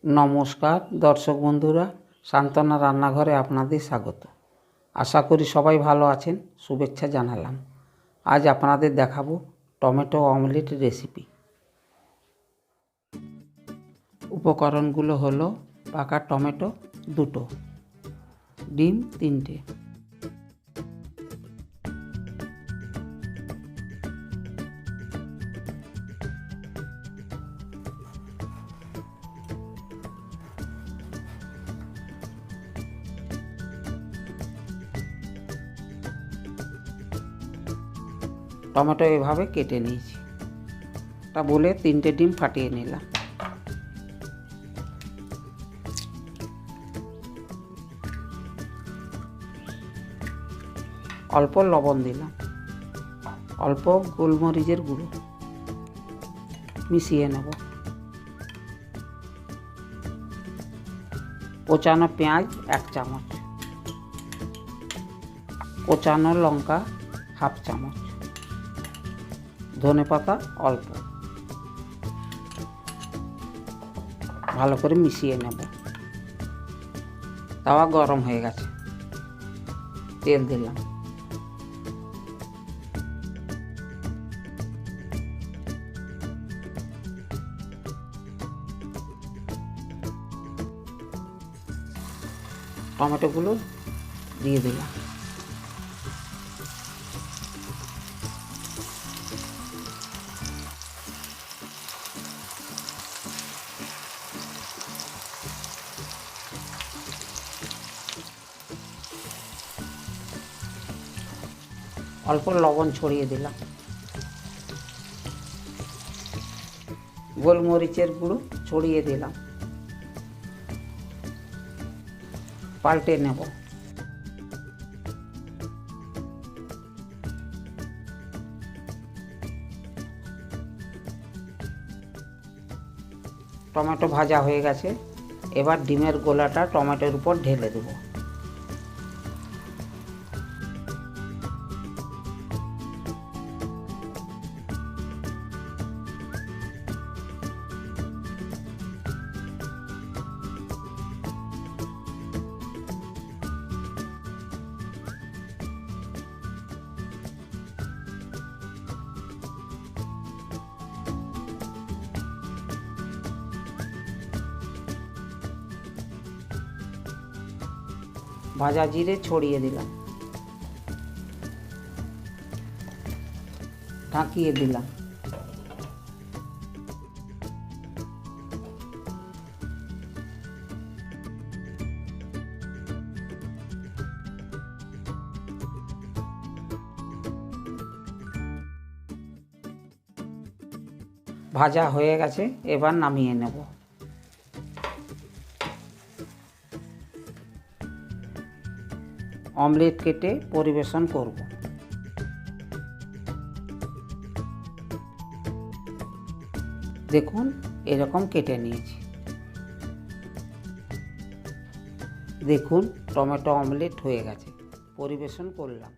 নমস্কার দর্শক বন্ধুরা, সান্ত্বনা রান্নাঘরে আপনাদের স্বাগত। আশা করি সবাই ভালো আছেন, শুভেচ্ছা জানালাম। আজ আপনাদের দেখাবো টমেটো অমলেট রেসিপি। উপকরণগুলো হলো পাকা টমেটো 2টো, ডিম 3টে, টমেটো এভাবে কেটে নিয়েছি। তা বলে 3টে ডিম ফাটিয়ে নিলাম। অল্প লবণ দিলাম, অল্প গোলমরিচের গুঁড়ো, মিশিয়ে নেব। কোচানো পেঁয়াজ 1 চামচ, কোচানো লঙ্কা 1/2 চামচ, ধনেপাতা অল্প, ভালো করে মিশিয়ে নেব। তাওয়া গরম হয়ে গেছে, তেল দিলাম। টমেটোগুলো দিয়ে দিলাম। অল্প লবণ ছড়িয়ে দিলাম, গোলমরিচের গুঁড়ো ছড়িয়ে দিলাম, পাল্টে নেব। টমেটো ভাজা হয়ে গেছে, এবার ডিমের গোলাটা টমেটোর উপর ঢেলে দেব। ভাজা জিরে ছড়িয়ে দিলাম, ঢাকিয়ে দিলাম। ভাজা হয়ে গেছে, এবার নামিয়ে নেব। অমলেট কেটে পরিবেশন করব। দেখুন এরকম কেটে নিয়েছি। দেখুন টমেটো অমলেট হয়ে গেছে, পরিবেশন করলাম।